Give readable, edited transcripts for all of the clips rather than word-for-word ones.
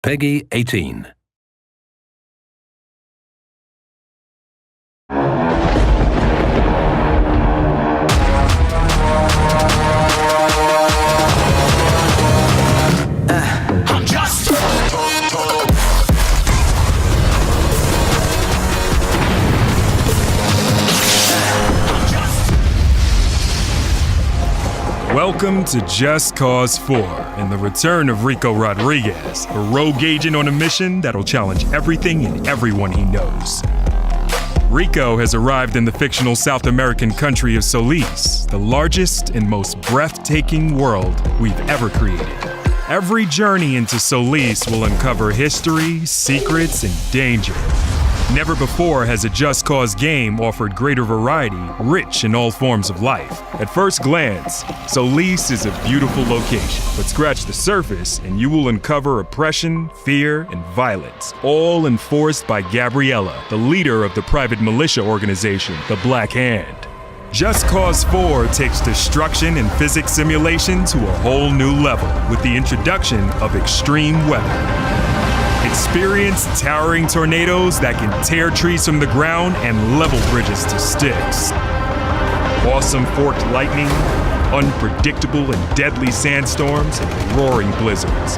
Peggy 18. Welcome to Just Cause 4 and the return of Rico Rodriguez, a rogue agent on a mission that'll challenge everything and everyone he knows. Rico has arrived in the fictional South American country of Solis, the largest and most breathtaking world we've ever created. Every journey into Solis will uncover history, secrets, and danger. Never before has a Just Cause game offered greater variety, rich in all forms of life. At first glance, Solis is a beautiful location, but scratch the surface and you will uncover oppression, fear, and violence, all enforced by Gabriella, the leader of the private militia organization, the Black Hand. Just Cause 4 takes destruction and physics simulation to a whole new level with the introduction of extreme weather. Experience towering tornadoes that can tear trees from the ground and level bridges to sticks. Awesome forked lightning, unpredictable and deadly sandstorms, and roaring blizzards.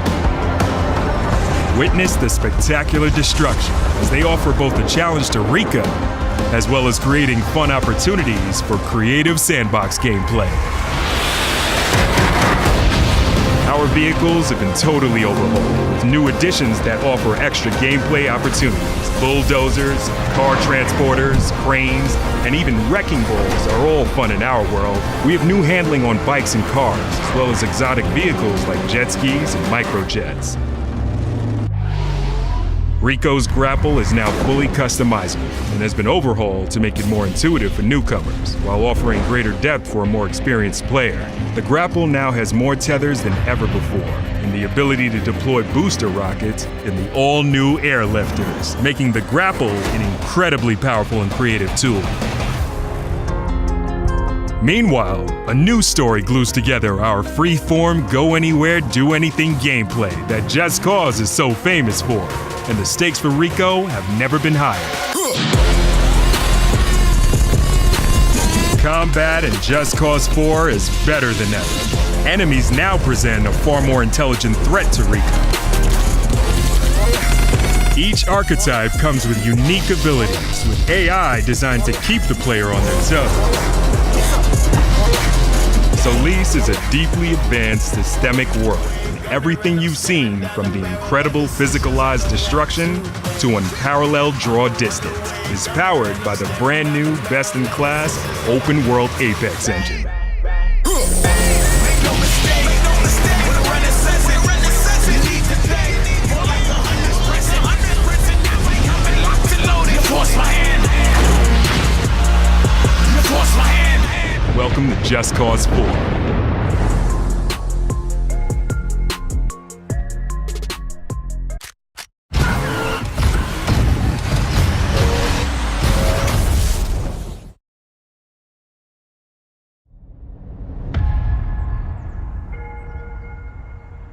Witness the spectacular destruction as they offer both a challenge to Rico, as well as creating fun opportunities for creative sandbox gameplay. Our vehicles have been totally overhauled with new additions that offer extra gameplay opportunities. Bulldozers, car transporters, cranes, and even wrecking balls are all fun in our world. We have new handling on bikes and cars, as well as exotic vehicles like jet skis and microjets. Rico's grapple is now fully customizable and has been overhauled to make it more intuitive for newcomers, while offering greater depth for a more experienced player. The grapple now has more tethers than ever before, and the ability to deploy booster rockets in the all-new airlifters, making the grapple an incredibly powerful and creative tool. Meanwhile, a new story glues together our free-form, go-anywhere, do-anything gameplay that Just Cause is so famous for, and the stakes for Rico have never been higher. Combat in Just Cause 4 is better than ever. Enemies now present a far more intelligent threat to Rico. Each archetype comes with unique abilities, with AI designed to keep the player on their toes. Solis is a deeply advanced systemic world, and everything you've seen, from the incredible physicalized destruction to unparalleled draw distance, is powered by the brand new, best-in-class, open-world Apex engine. Welcome to Just Cause 4.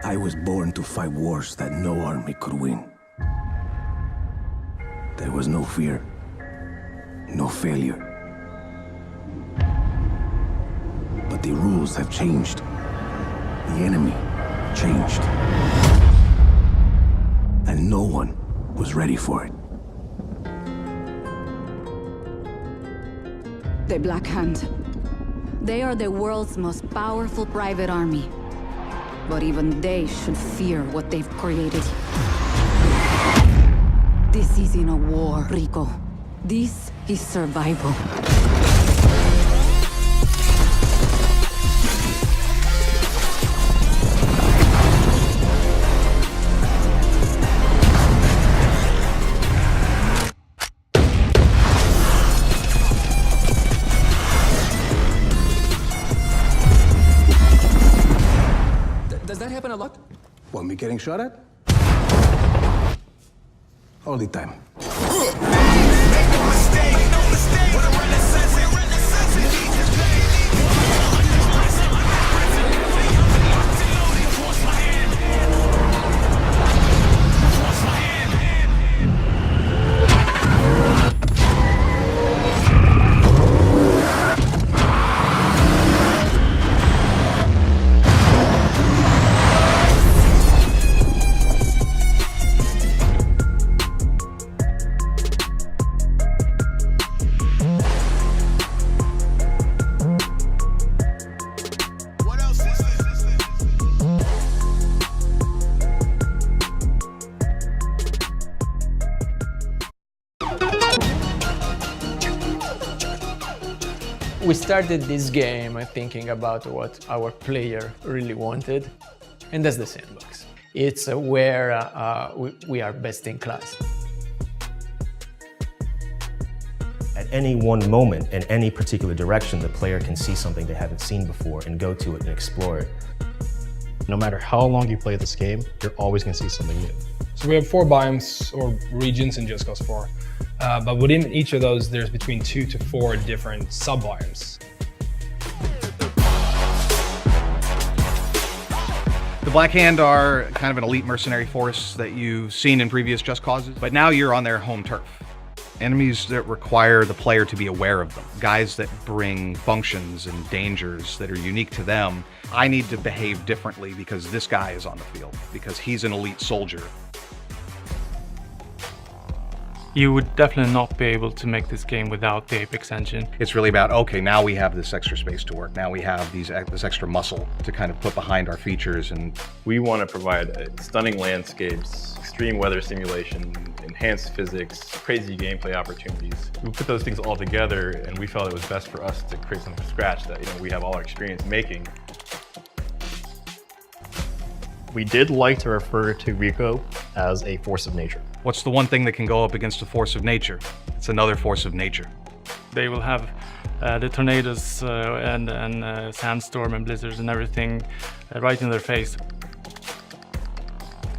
I was born to fight wars that no army could win. There was no fear, no failure. But the rules have changed. The enemy changed. And no one was ready for it. The Black Hand. They are the world's most powerful private army. But even they should fear what they've created. This isn't a war, Rico. This is survival. Does that happen a lot? What, me getting shot at? All the time. We started this game thinking about what our player really wanted, and that's the sandbox. It's where we are best in class. At any one moment, in any particular direction, the player can see something they haven't seen before and go to it and explore it. No matter how long you play this game, you're always going to see something new. So we have 4 biomes or regions in Just Cause 4, but within each of those, there's between 2 to 4 different sub-biomes. The Black Hand are kind of an elite mercenary force that you've seen in previous Just Causes, but now you're on their home turf. Enemies that require the player to be aware of them. Guys that bring functions and dangers that are unique to them. I need to behave differently because this guy is on the field, because he's an elite soldier. You would definitely not be able to make this game without the Apex engine. It's really about, okay, now we have this extra space to work. Now we have this extra muscle to kind of put behind our features. And we want to provide stunning landscapes, extreme weather simulation, enhanced physics, crazy gameplay opportunities. We put those things all together, and we felt it was best for us to create something from scratch that we have all our experience making. We did like to refer to Rico as a force of nature. What's the one thing that can go up against a force of nature? It's another force of nature. They will have the tornadoes and sandstorm and blizzards and everything right in their face.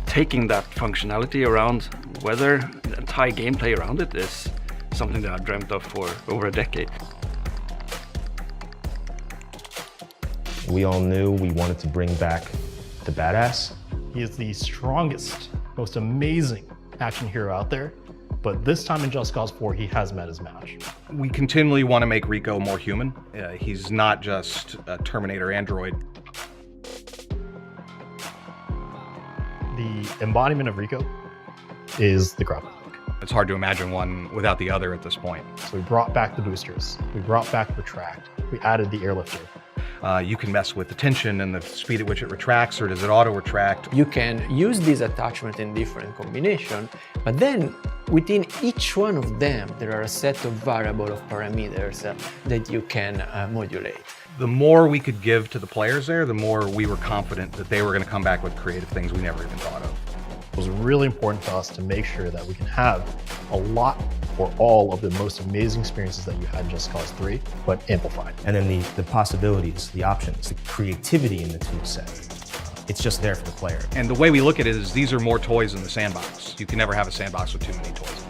Taking that functionality around weather, the entire gameplay around it is something that I've dreamt of for over a decade. We all knew we wanted to bring back the badass. He is the strongest, most amazing action hero out there, but this time in Just Cause 4, he has met his match. We continually want to make Rico more human. He's not just a Terminator android. The embodiment of Rico is the grappling hook. It's hard to imagine one without the other at this point. So we brought back the boosters, we brought back Retract, we added the airlifter. You can mess with the tension and the speed at which it retracts, or does it auto-retract? You can use this attachment in different combinations, but then within each one of them, there are a set of variable of parameters that you can modulate. The more we could give to the players there, the more we were confident that they were going to come back with creative things we never even thought of. It was really important to us to make sure that we can have a lot or all of the most amazing experiences that you had in Just Cause 3, but amplified. And then the possibilities, the options, the creativity in the tool set. It's just there for the player. And the way we look at it is these are more toys in the sandbox. You can never have a sandbox with too many toys.